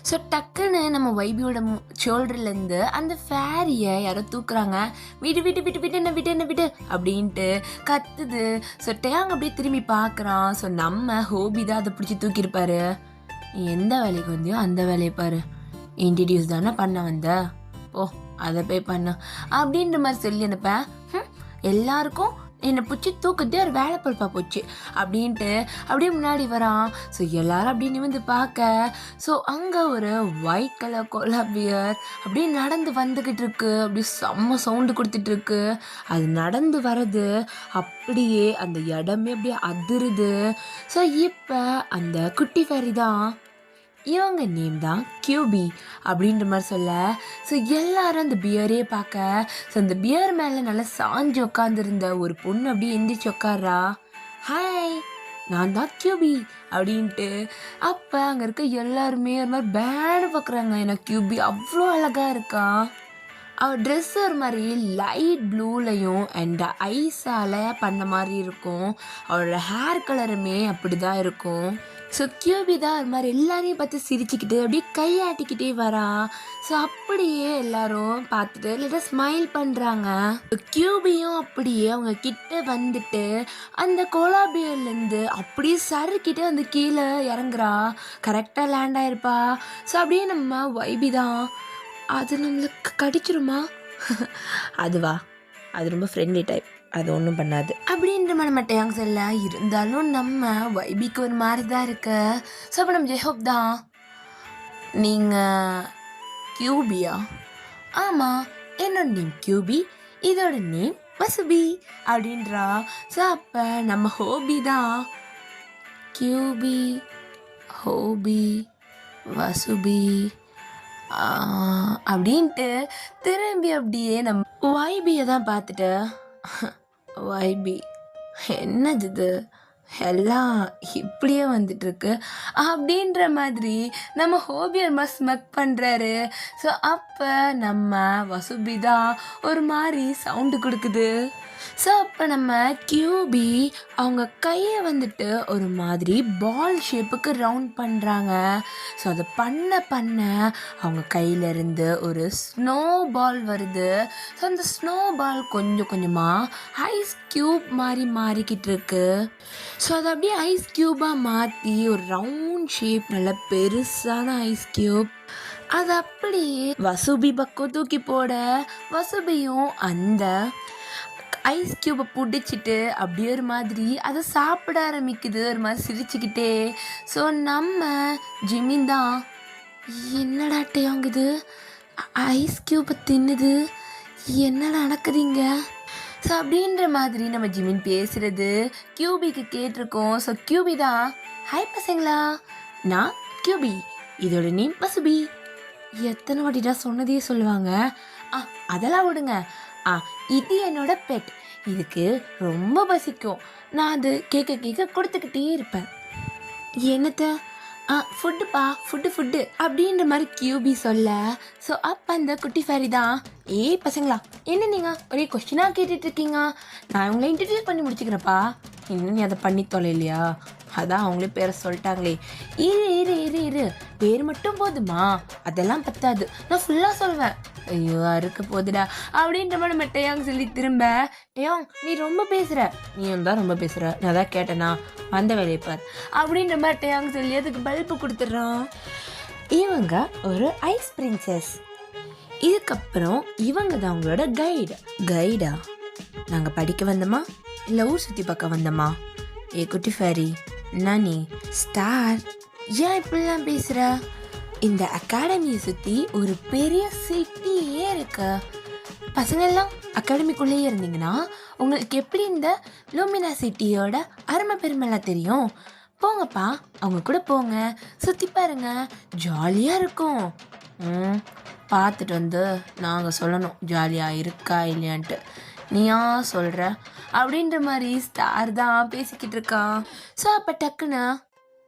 ஸோ டக்குன்னு நம்ம வைபியோட ஷோல்டர்லேருந்து அந்த ஃபேரியை யாரோ தூக்குறாங்க. விட்டு அப்படின்ட்டு கத்துது. ஸோ டேங் அப்படியே திரும்பி பார்க்குறான். ஸோ நம்ம ஹோபி தான் அதை பிடிச்சி தூக்கியிருப்பாரு. நீ எந்த வேலைக்கு வந்தியோ அந்த வேலையை பாரு, இன்ட்ரடியூஸ் தானே பண்ண வந்த, போ அதை போய் பண்ணு அப்படின்ற மாதிரி சொல்லி அனுப்பேன். எல்லாருக்கும் என்னை பிடிச்சி தூக்கத்தே ஒரு வேலை பொறுப்பாக போச்சு அப்படின்ட்டு அப்படியே முன்னாடி வரான். ஸோ எல்லாரும் அப்படியே நிமிந்து பார்க்க, ஸோ அங்கே ஒரு ஒயிட் கலர் கோலா பியர் அப்படியே நடந்து வந்துக்கிட்டு இருக்கு. அப்படியே செம்ம சவுண்டு கொடுத்துட்டு இருக்கு. அது நடந்து வர்றது அப்படியே அந்த இடமே அப்படியே அதிருது. ஸோ இப்போ அந்த குட்டி ஃபேரி தான், இவங்க நேம் தான் கியூபி அப்படின்ற மாதிரி சொல்ல, ஸோ எல்லாரும் அந்த பியரே பார்க்க, ஸோ அந்த பியர் மேலே நல்லா சாஞ்சு உட்காந்துருந்த ஒரு பொண்ணு அப்படியே எந்திரிச்சு உட்கார்றா. ஹாய், நான் தான் கியூபி அப்படின்ட்டு. அப்போ அங்கே இருக்க எல்லாருமே ஒரு மாதிரி பேடு பார்க்குறாங்க. ஏன்னா கியூபி அவ்வளோ அழகாக இருக்கா. அவள் ட்ரெஸ் ஒரு மாதிரி லைட் ப்ளூலையும் அண்ட் ஐஸால் பண்ண மாதிரி இருக்கும். அவளோட ஹேர் கலருமே அப்படி தான் இருக்கும். ஸோ கியூபி தான் ஒரு மாதிரி எல்லாரையும் பார்த்து சிரிச்சுக்கிட்டு அப்படியே கையாட்டிக்கிட்டே வரா. ஸோ அப்படியே எல்லாரும் பார்த்துட்டு லைட்டாக ஸ்மைல் பண்ணுறாங்க. கியூபியும் அப்படியே அவங்க கிட்ட வந்துட்டு அந்த கோலாபியர்லேருந்து அப்படியே சறுக்கிட்டு அந்த கீழே இறங்குறா. கரெக்டாக லேண்ட் ஆயிருப்பா. ஸோ அப்படியே நம்ம வைபி தான், அது நம்மளுக்கு கடிச்சிருமா? அதுவா, அது ரொம்ப ஃப்ரெண்ட்லி டைப், அது ஒன்றும் பண்ணாது அப்படின்ற மனமட்டை யங் சொல்ல. இருந்தாலும் நம்ம வைபிக்கு ஒரு மாதிரி தான் இருக்கு. ஸோ அப்போ நம்ம ஜெஹோப் தான், நீங்கள் கியூபியா? ஆமாம், என்னோட நேம் கியூபி, இதோட நேம் வசுபி அப்படின்றா. ஸோ அப்போ நம்ம ஹோபி தான், கியூபி, ஹோபி, வசுபி அப்படின்ட்டு திரும்பி அப்படியே நம்ம வைபியை தான் பார்த்துட்டு, வைபி என்னது இது எல்லாம் இப்படியே வந்துட்டுருக்கு அப்படின்ற மாதிரி நம்ம ஹோபியர் ஸ்மெக் பண்ணுறாரு. ஸோ அப்போ நம்ம வசுபி தான் ஒரு மாதிரி சவுண்டு கொடுக்குது. ஸோ அப்போ நம்ம கியூபி அவங்க கையை வந்துட்டு ஒரு மாதிரி பால் ஷேப்புக்கு ரவுண்ட் பண்ணுறாங்க. ஸோ அதை பண்ண அவங்க கையிலேருந்து ஒரு ஸ்னோ பால் வருது. ஸோ அந்த ஸ்னோ பால் கொஞ்சம் கொஞ்சமாக ஐஸ் க்யூப் மாதிரி மாறிக்கிட்டு இருக்கு. ஸோ அதை அப்படியே ஐஸ் க்யூபாக மாற்றி ஒரு ரவுண்ட் ஷேப், நல்ல பெருசான ஐஸ் க்யூப், அது அப்படியே வசுபி பக்கம் தூக்கி போட, வசுபியும் அந்த ஐஸ் க்யூபை பிடிச்சிட்டு அப்படியே ஒரு மாதிரி அதை சாப்பிட ஆரம்பிக்குது, ஒரு மாதிரி சிரிச்சுக்கிட்டே. ஸோ நம்ம ஜிமின் தான், என்னடா டேங்குது, ஐஸ் க்யூபை தின்னுது, என்னடா நடக்குதுங்க? ஸோ அப்படின்ற மாதிரி நம்ம ஜிமின் பேசுகிறது கியூபிக்கு கேட்டிருக்கோம். ஸோ கியூபி தான், ஹாய் பசங்களா, நான் கியூபி, இதோட நேம் வசுபி. எத்தனை வாட்டிடா சொன்னதே சொல்லுவாங்க. அதெல்லாம் விடுங்க. இது என்னோட பெட், இதுக்கு ரொம்ப பசிக்கும், நான் அது கேட்க கொடுத்துக்கிட்டே இருப்பேன். என்னத்த? ஃபுட்டுப்பா, ஃபுட்டு அப்படின்ற மாதிரி கியூபி சொல்ல. ஸோ அப்போ அந்த குட்டி ஃபேரி தான், ஏய் பசங்களா, என்ன நீங்கள் ஒரே கொஸ்டினாக கேட்டுட்ருக்கீங்க, நான் உங்களை இன்ட்ரடியூஸ் பண்ணி முடிச்சுக்கிறேன்ப்பா, இன்னும் நீ அதை பண்ணி தொலைலையா? அதான் அவங்களே பேரை சொல்லிட்டாங்களே. இரு பேர் மட்டும் போதுமா? அதெல்லாம் பத்தாது, நான் ஃபுல்லாக சொல்வேன். ஐயோ அறுக்க போதுடா அப்படின்ற மாதிரி நம்ம டேயாங் சொல்லி திரும்ப, டேயாங் நீ ரொம்ப பேசுகிற, நீயும் தான் ரொம்ப பேசுகிற, நான் தான் கேட்டேனா, வந்த வேலைப்பார் அப்படின்ற மாதிரி டேயாங் சொல்லி அதுக்கு பல்பு கொடுத்துட்றோம். இவங்க ஒரு ஐஸ் பிரின்சஸ். இதுக்கப்புறம் இவங்க தான் அவங்களோட கைடா? நாங்கள் படிக்க வந்தோமா இல்லை ஊர் சுற்றி பார்க்க வந்தோமா? ஏ குட்டி ஃபேரி, நானி ஸ்டார், ஏன் இப்படிலாம் பேசுகிற? இந்த அகாடமியை சுற்றி ஒரு பெரிய சிட்டியே இருக்கு. பசங்கள்லாம் அகாடமிக்குள்ளேயே இருந்தீங்கன்னா உங்களுக்கு எப்படி இந்த லூமினா சிட்டியோட அருமை பெருமைலாம் தெரியும். போங்கப்பா, அவங்க கூட போங்க, சுற்றி பாருங்க, ஜாலியாக இருக்கும். பார்த்துட்டு வந்து நாங்கள் சொல்லணும் ஜாலியாக இருக்கா இல்லையான்ட்டு. நீயா சொல்கிற அப்படின்ற மாதிரி ஸ்டார் தான் பேசிக்கிட்டு இருக்கான். ஸோ அப்போ டக்குன்னு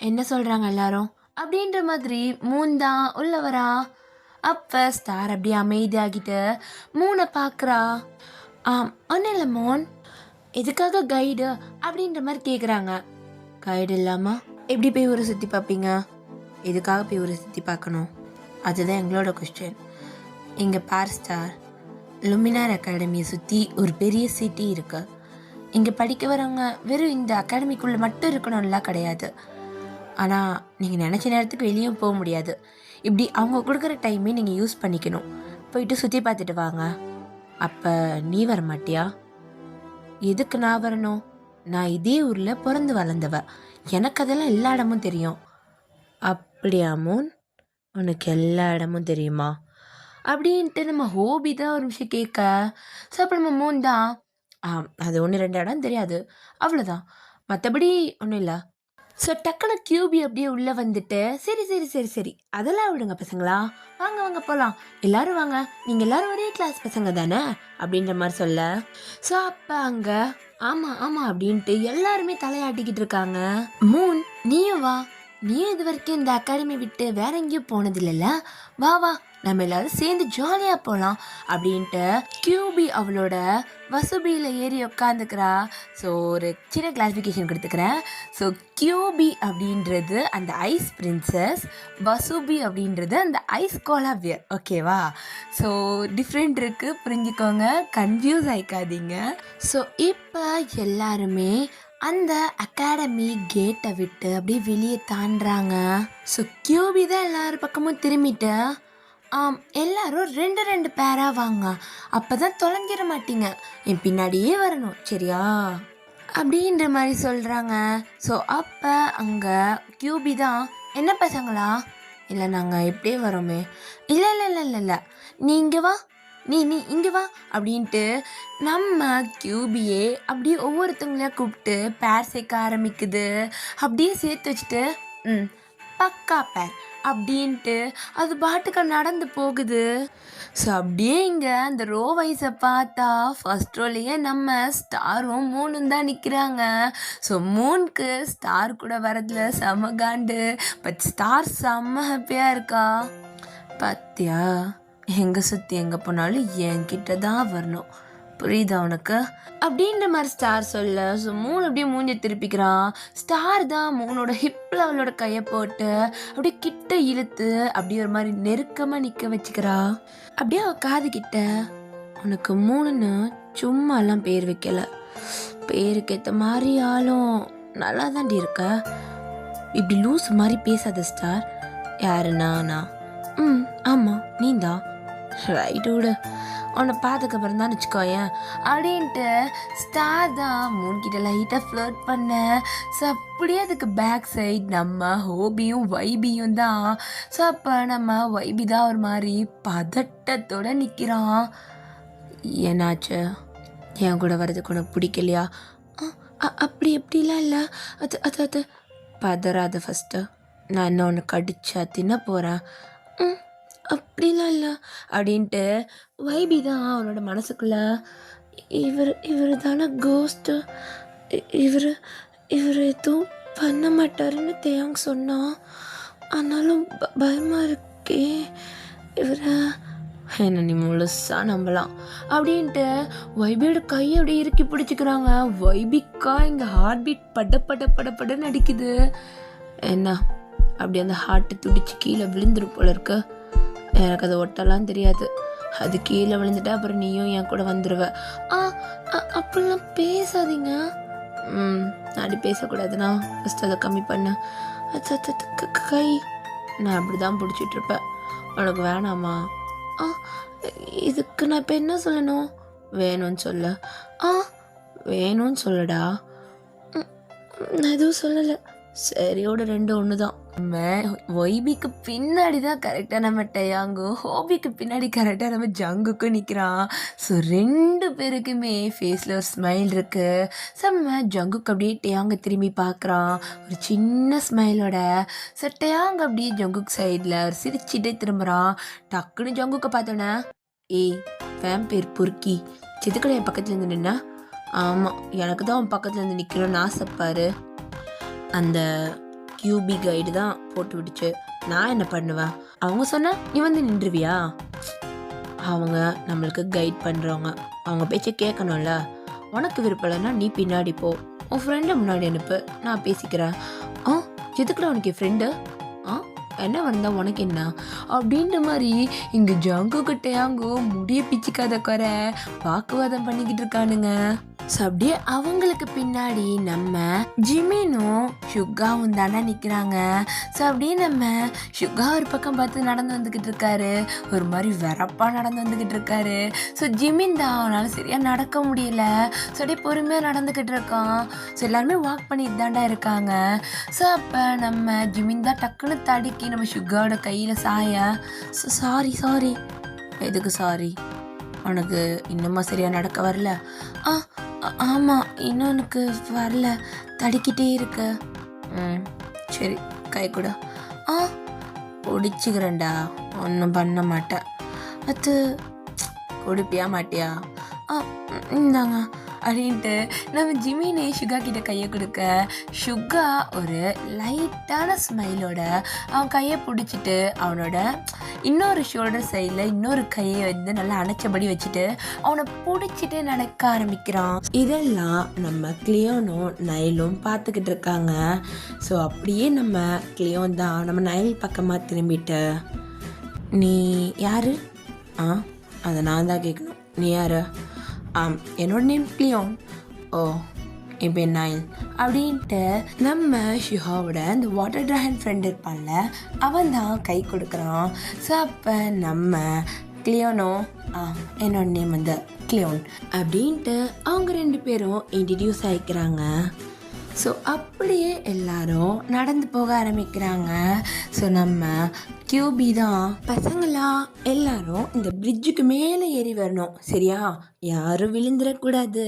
என்ன சொல்கிறாங்க எல்லாரும் அப்படின்ற மாதிரி மூன் தான் உள்ள வரா. அப்போ ஸ்டார் அப்படியே அமைதியாகிட்டு மூனை பார்க்குறா. ஒன்றும் இல்லை மோன், எதுக்காக கைடு அப்படின்ற மாதிரி கேட்குறாங்க. கைடு இல்லாமல் எப்படி போய் ஊரை சுற்றி பார்ப்பீங்க? எதுக்காக போய் ஊரை சுற்றி பார்க்கணும்? அதுதான் எங்களோட கொஸ்டின். இங்கே பார் ஸ்டார், லுமினார் அகாடமியை சுற்றி ஒரு பெரிய சிட்டி இருக்கு. இங்கே படிக்க வரவங்க வெறும் இந்த அகாடமிக்குள்ளே மட்டும் இருக்கணும்லாம் கிடையாது. ஆனால் நீங்கள் நினச்ச நேரத்துக்கு வெளியும் போக முடியாது. இப்படி அவங்க கொடுக்குற டைமே நீங்கள் யூஸ் பண்ணிக்கணும். போயிட்டு சுற்றி பார்த்துட்டு வாங்க. அப்போ நீ வர மாட்டியா? எதுக்கு நான் வரணும்? நான் இதே ஊரில் பிறந்து வளர்ந்தவ, எனக்கு அதெல்லாம் எல்லா இடமும் தெரியும். அப்படியா மூன், உனக்கு எல்லா இடமும் தெரியுமா அப்படின்ட்டு நம்ம ஹோபி தான் ஒரு விஷயம் கேட்க. ஸோ அப்போ நம்ம மூன் தான் அது 1-2 இடம் தெரியாது, அவ்வளோதான், மற்றபடி ஒன்றும் இல்லை. ஸோ டக்குனு கியூபி அப்படியே உள்ளே வந்துட்டு, சரி சரி சரி சரி அதெல்லாம் விடுங்க பசங்களா, வாங்க வாங்க போகலாம், எல்லாரும் வாங்க, நீங்கள் எல்லாரும் ஒரே கிளாஸ் பசங்க தானே அப்படின்ற மாதிரி சொல்ல. ஸோ அப்போ அங்கே ஆமாம் ஆமாம் அப்படின்ட்டு எல்லாருமே தலையாட்டிக்கிட்டு இருக்காங்க. மூன் நீயும் வா, நீயும் இது வரைக்கும் இந்த அகாடமி விட்டு வேற எங்கேயும் போனதில்லைல்ல, வா வா நம்ம எல்லாரும் சேர்ந்து ஜாலியாக போகலாம் அப்படின்ட்டு கியூபி அவளோட வசுபியில் ஏறி உட்காந்துக்கிறா. ஸோ ஒரு சின்ன கிளாஸிஃபிகேஷன் கொடுத்துக்கிறேன். ஸோ கியூபி அப்படின்றது அந்த ஐஸ் பிரின்சஸ், வசுபி அப்படின்றது அந்த ஐஸ் கோலாவியர். ஓகேவா? ஸோ டிஃப்ரெண்ட் இருக்குது, புரிஞ்சுக்கோங்க, கன்ஃபியூஸ் ஆகிக்காதீங்க. ஸோ இப்போ எல்லாருமே அந்த அகாடமி கேட்டை விட்டு அப்படியே வெளியே தாண்டுறாங்க. ஸோ கியூபி தான் எல்லாரும் பக்கமும் திரும்பிட்டு, எல்லாரும் 2 பேராக வாங்க, அப்போ தான் தொலைஞ்சிட மாட்டீங்க, என் பின்னாடியே வரணும் சரியா அப்படின்ற மாதிரி சொல்கிறாங்க. ஸோ அப்போ அங்கே கியூபி தான், என்ன பசங்களா, இல்லை நாங்கள் இப்படியே வரோமே, இல்லை இல்லை இல்லை இல்லை இல்லை நீ இங்கே வா, நீ நீ இங்கே வா அப்படின்ட்டு நம்ம கியூபியே அப்படியே ஒவ்வொருத்தவங்களையா கூப்பிட்டு பேர் சேர்க்க ஆரம்பிக்குது. அப்படியே சேர்த்து வச்சுட்டு பக்கா பேர் அப்படின்ட்டு அது பாட்டுக்கு நடந்து போகுது. ஸோ அப்படியே இங்கே அந்த ரோ வைஸை பார்த்தா ஃபர்ஸ்ட் ரோலையே நம்ம ஸ்டாரும் மூணும் தான் நிற்கிறாங்க. ஸோ மூனுக்கு ஸ்டார் கூட வரதுல செம்ம காண்டு, பட் ஸ்டார் செம்ம ஹாப்பியாக இருக்கா. பார்த்தியா, எங்கே சுற்றி எங்கே போனாலும் என்கிட்ட தான் வரணும், புரியுதா உனக்கு அப்படின்ற மாதிரி ஸ்டார் சொல்ல. ஸோ மூணு அப்படியே மூஞ்ச திருப்பிக்கிறான். ஸ்டார் தான் மூணோட ஹிப்பில் அவளோட கையை போட்டு அப்படியே கிட்ட இழுத்து அப்படியே ஒரு மாதிரி நெருக்கமாக நிற்க வச்சுக்கிறா. அப்படியே அவள் காது கிட்ட, உனக்கு மூணுன்னு சும்மாலாம் பேர் வைக்கல, பேருக்கு ஏற்ற மாதிரி ஆளும் நல்லா தாண்டி இருக்க, இப்படி லூஸ் மாதிரி பேசாத ஸ்டார். யாருண்ணா? நான் ஆமாம் நீ தான். ரைட்டு விடு, உன்னை பார்த்துக்கப்புறம் தான் வச்சுக்கோயேன் அப்படின்ட்டு ஸ்டார் தான் மூணுக்கிட்ட லைட்டாக ஃப்ளர்ட் பண்ண. ஸோ அப்படியே அதுக்கு பேக் சைட் நம்ம ஹோபியும் வைபியும் தான். ஸோ அப்போ நம்ம வைபி தான் ஒரு மாதிரி பதட்டத்தோடு நிற்கிறான். என்னாச்சு, என் கூட வர்றதுக்கு உனக்கு பிடிக்கலையா? அப்படி எப்படிலாம் இல்லை, அது அது அது பதறாத ஃபஸ்ட்டு, நான் என்ன ஒன்று கடிச்சா தின்ன போகிறேன், அப்படிலாம் இல்லை அப்படின்ட்டு வைபி தான் அவனோட மனசுக்குள்ள, இவர் தானே கோஸ்ட்டு, இவர் எதுவும் பண்ண மாட்டாருன்னு தேங்க சொன்னான், ஆனாலும் பயமாக இருக்கே இவரை, என்ன நீ முழுசாக நம்பலாம் அப்படின்ட்டு வைபியோட கையை அப்படியே இறுக்கி பிடிச்சிக்கிறாங்க. வைபிக்கா இங்கே ஹார்ட் பீட் படன்னு அடிக்குது. என்ன அப்படி அந்த ஹார்ட்டு துடிச்சு கீழே விழுந்துரும் போல இருக்கு. எனக்கு அதை ஒட்டலாம் தெரியாது, அது கீழே விழுந்துட்டா அப்புறம் நீயும் என் கூட வந்துடுவ. அப்படிலாம் பேசாதீங்க. அப்படி பேசக்கூடாதுண்ணா, ஃபஸ்ட் அதை கம்மி பண்ண. கை நான் அப்படி தான் பிடிச்சிட்டு இருப்பேன், உனக்கு வேணாமா? இதுக்கு நான் இப்போ என்ன சொல்லணும்? வேணும்னு சொல்ல. வேணும்னு சொல்லடா. நான் எதுவும் சொல்லலை. சரியோட 2 ஒன்று தான். நம்ம வைபிக்கு பின்னாடி தான் கரெக்டாக நம்ம டயாங்கு, ஹோபிக்கு பின்னாடி கரெக்டாக நம்ம ஜங்குக்கும் நிற்கிறான். ஸோ 2 பேருக்குமே ஃபேஸில் ஒரு ஸ்மைல் இருக்குது. நம்ம ஜங்குக்கு அப்படியே டயாங்க திரும்பி பார்க்குறான் ஒரு சின்ன ஸ்மைலோட. ஸோ டயாங்க அப்படியே ஜங்குக்கு சைடில் ஒரு சிரிச்சிட்டே திரும்புகிறான். டக்குன்னு ஜங்குக்கு பார்த்தோன்னே, ஏய் ஃபேம் பேர் பொறுக்கி, சித்துக்கடை என் பக்கத்தில் இருந்து நின்னா? ஆமாம், எனக்கு தான் உன் பக்கத்தில் இருந்து நிற்கணும்னு ஆசைப்பாரு. அந்த கியூபி கைடு தான் போட்டு விடுச்சு, நான் என்ன பண்ணுவேன்? அவங்க சொன்னா நீ வந்து நின்றுவியா? அவங்க நம்மளுக்கு கைட் பண்ணுறவங்க, அவங்க பேச்சை கேட்கணும்ல. உனக்கு விருப்பம் இல்லைன்னா நீ பின்னாடி போ, உன் ஃப்ரெண்டை முன்னாடி அனுப்பு, நான் பேசிக்கிறேன். எதுக்குடா உனக்கு என் ஃப்ரெண்டு? என்ன வந்தா உனக்கு என்ன அப்படின்ற மாதிரி இங்கே ஜங்கு கிட்டையாங்கோ முடிய பிச்சுக்காத குறை வாக்குவாதம் பண்ணிக்கிட்டு இருக்கானுங்க. ஸோ அப்படியே அவங்களுக்கு பின்னாடி நம்ம ஜிமினும் ஷுகாவும் தானே நிற்கிறாங்க. ஸோ அப்படியே நம்ம ஷுகா ஒரு பக்கம் பார்த்து நடந்து வந்துக்கிட்டு இருக்காரு, ஒரு மாதிரி வெறப்பாக நடந்து வந்துக்கிட்டு இருக்காரு. ஸோ ஜிமின் தான் அவனால் சரியாக நடக்க முடியல. ஸோ அப்படியே பொறுமையாக நடந்துக்கிட்டு இருக்கான். ஸோ எல்லாருமே வாக் பண்ணிட்டு தாண்டா இருக்காங்க. ஸோ அப்போ நம்ம ஜிமின் தான் டக்குன்னு தடுக்கி நம்ம ஷுகாவோட கையில் சாய, ஸோ சாரி எதுக்கு சாரி, உனக்கு இன்னுமா சரியாக நடக்க வரல? ஆமாம், இன்னும் எனக்கு வரல, தடுக்கிட்டே இருக்கு. சரி கை கூட. பிடிச்சிக்கிறேன்டா, ஒன்றும் பண்ண மாட்டேன். அது கொடுப்பியா மாட்டியா? இந்தாங்க அப்படின்ட்டு நம்ம ஜிமினே ஷுகா கிட்ட கையை கொடுக்க, ஷுகா ஒரு லைட்டான ஸ்மைலோட அவன் கையை பிடிச்சிட்டு அவனோட இன்னொரு ஷோல்டர் சைடில் இன்னொரு கையை வந்து நல்லா அணைச்சபடி வச்சுட்டு அவனை பிடிச்சிட்டு நடக்க ஆரம்பிக்கிறான். இதெல்லாம் நம்ம கிளியோனும் நைலும் பார்த்துக்கிட்டு இருக்காங்க. ஸோ அப்படியே நம்ம கிளியோன் தான் நம்ம நைல் பக்கமாக திரும்பிட்டு, நீ யாரு? அதை நான் தான் கேட்கணும், நீ யாரு? என்னோட நேம் கிளியோன். ஓ, என் பேர் நைல் அப்படின்ட்டு நம்ம ஷுகாவோட இந்த வாட்டர் ட்ராகன் ஃப்ரெண்ட் இருப்பான்ல, அவன் தான் கை கொடுக்குறான். ஸோ அப்போ நம்ம கிளியோனோ, என்னோட நேம் வந்து கிளியோன் அப்படின்ட்டு அவங்க 2 பேரும் இன்ட்ரடியூஸ் ஆகிக்கிறாங்க. ஸோ அப்படியே எல்லாரும் நடந்து போக ஆரம்பிக்கிறாங்க. ஸோ நம்ம கியூபி தான், பசங்களா எல்லாரும் இந்த பிரிட்ஜுக்கு மேலே ஏறி வரணும், சரியா? யாரும் விழுந்துடக்கூடாது,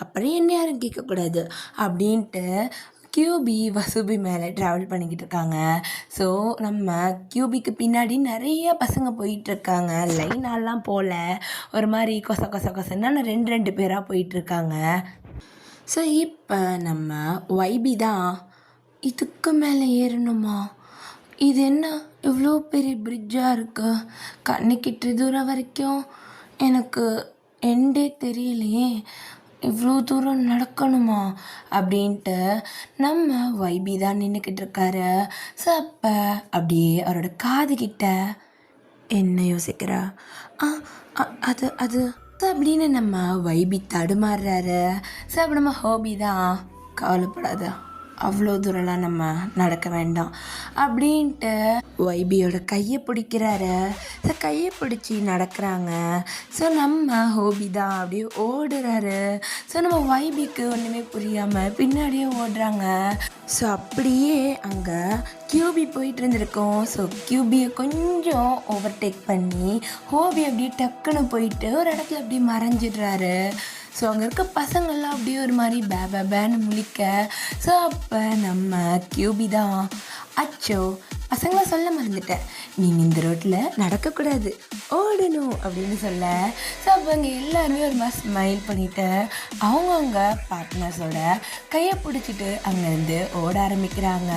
அப்புறம் என்ன யாரும் கேட்கக்கூடாது அப்படின்ட்டு கியூபி வசுபி மேலே ட்ராவல் பண்ணிக்கிட்டு இருக்காங்க. ஸோ நம்ம கியூபிக்கு பின்னாடி நிறைய பசங்க போயிட்டுருக்காங்க. லைனாலாம் போகல, ஒரு மாதிரி கொசன்னு 2 பேராக போயிட்டுருக்காங்க. ஸோ இப்போ நம்ம வைபி தான், இதுக்கு மேலே ஏறணுமா? இது என்ன இவ்வளோ பெரிய பிரிட்ஜாக இருக்குது, கண்ணுக்கிட்ட தூரம் வரைக்கும் எனக்கு எண்டே தெரியலையே, இவ்வளோ தூரம் நடக்கணுமா அப்படின்ட்டு நம்ம வைபி தான் நின்றுக்கிட்டு இருக்காரு. ஸோ அப்போ அப்படியே அவரோட காதுகிட்ட என்ன யோசிக்கிறா, அது அப்படின்னு நம்ம வைபி தடுமாறுறாரு. ஸோ அப்போ நம்ம ஹோபி தான், கவலைப்படாத, அவ்வளோ தூரம்லாம் நம்ம நடக்க வேண்டாம் அப்படின்ட்டு வைபியோட கையை பிடிக்கிறாரு. ஸோ கையை பிடிச்சி நடக்கிறாங்க. ஸோ நம்ம ஹோபி தான் அப்படியே ஓடுறாரு. ஸோ நம்ம வைபிக்கு ஒன்றுமே புரியாமல் பின்னாடியே ஓடுறாங்க. ஸோ அப்படியே அங்கே கியூபி போயிட்டு இருந்திருக்கோம். ஸோ கியூபியை கொஞ்சம் ஓவர்டேக் பண்ணி ஹோபி அப்படியே டக்குன்னு போயிட்டு ஒரு இடத்துல அப்படியே மறைஞ்சிடுறாரு. ஸோ அங்கே இருக்க பசங்கள்லாம் அப்படியே ஒரு மாதிரி பேன்னு முழிக்க, ஸோ அப்போ நம்ம கியூபி தான், அச்சோ பசங்களை சொல்ல மறந்துட்டேன், நீங்கள் இந்த ரோட்டில் நடக்கக்கூடாது, ஓடணும் அப்படின்னு சொல்ல. ஸோ அப்போ அங்கே எல்லாருமே ஒரு மாதிரி ஸ்மைல் பண்ணிவிட்டு அவங்கவுங்க பார்ட்னர்ஸோட கையை பிடிச்சிட்டு அங்கேருந்து ஓட ஆரம்பிக்கிறாங்க.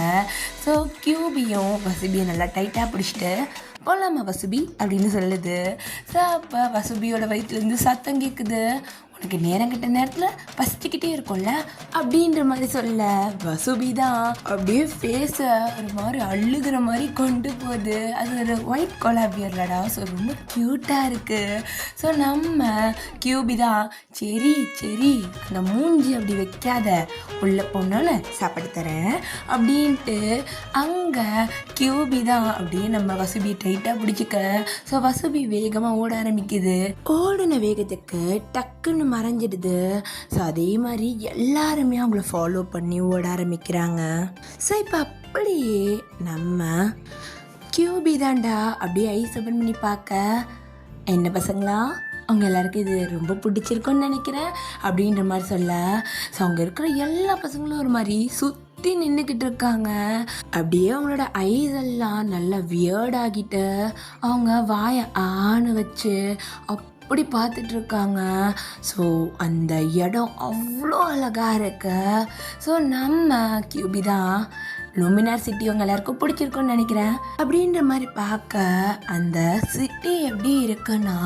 ஸோ கியூபியும் வசுபியும் நல்லா டைட்டாக பிடிச்சிட்டு போகலாமா வசுபி அப்படின்னு சொல்லுது. ஸோ அப்போ வசுபியோட வயிற்றுலேருந்து சத்தம் கேட்குது, உனக்கு நேரம் கிட்ட நேரத்தில் பசிச்சுக்கிட்டே இருக்கும்ல அப்படின்ற மாதிரி சொல்ல, வசுபி தான் அப்படியே ஃபேஸை ஒரு மாதிரி அழுகிற மாதிரி கொண்டு போகுது. அது ஒரு ஒயிட் கொலாபியர்லடா, ஸோ ரொம்ப க்யூட்டாக இருக்குது. ஸோ நம்ம கியூபி தான், சரி அந்த மூஞ்சி அப்படி வைக்காத, உள்ள போனால சாப்பாடு தரேன் அப்படின்ட்டு அங்கே கியூபி தான் அப்படியே நம்ம வசுபியை டைட்டாக பிடிச்சிக்க. ஸோ வசுபி வேகமாக ஓட ஆரம்பிக்குது. ஓடின வேகத்துக்கு டக்குன்னு மறைஞ்சிடுது. ஸோ அதே மாதிரி எல்லாருமே அவங்கள ஃபாலோ பண்ணி ஓட ஆரம்பிக்கிறாங்க. ஸோ இப்போ அப்படியே நம்ம கியூபி தாண்டா அப்படியே ஐஸ் ஓப்பன் பண்ணி பார்க்க, என்ன பசங்களா அவங்க எல்லாருக்கும் இது ரொம்ப பிடிச்சிருக்குன்னு நினைக்கிறேன் அப்படின்ற மாதிரி சொல்ல. ஸோ அவங்க இருக்கிற எல்லா பசங்களும் ஒரு மாதிரி சுற்றி நின்றுக்கிட்டு இருக்காங்க. அப்படியே அவங்களோட ஐஸ் எல்லாம் நல்லா வியர்டாகிட்டு அவங்க வாயை ஆணு வச்சு அப்படி பார்த்துட்ருக்காங்க. ஸோ அந்த இடம் அவ்வளோ அழகாக இருக்கு. ஸோ நம்ம கியூபி தான், லூமினார் சிட்டி உங்க எல்லாருக்கும் பிடிச்சிருக்குன்னு நினைக்கிறேன் அப்படின்ற மாதிரி பார்க்க, அந்த சிட்டி எப்படி இருக்குன்னா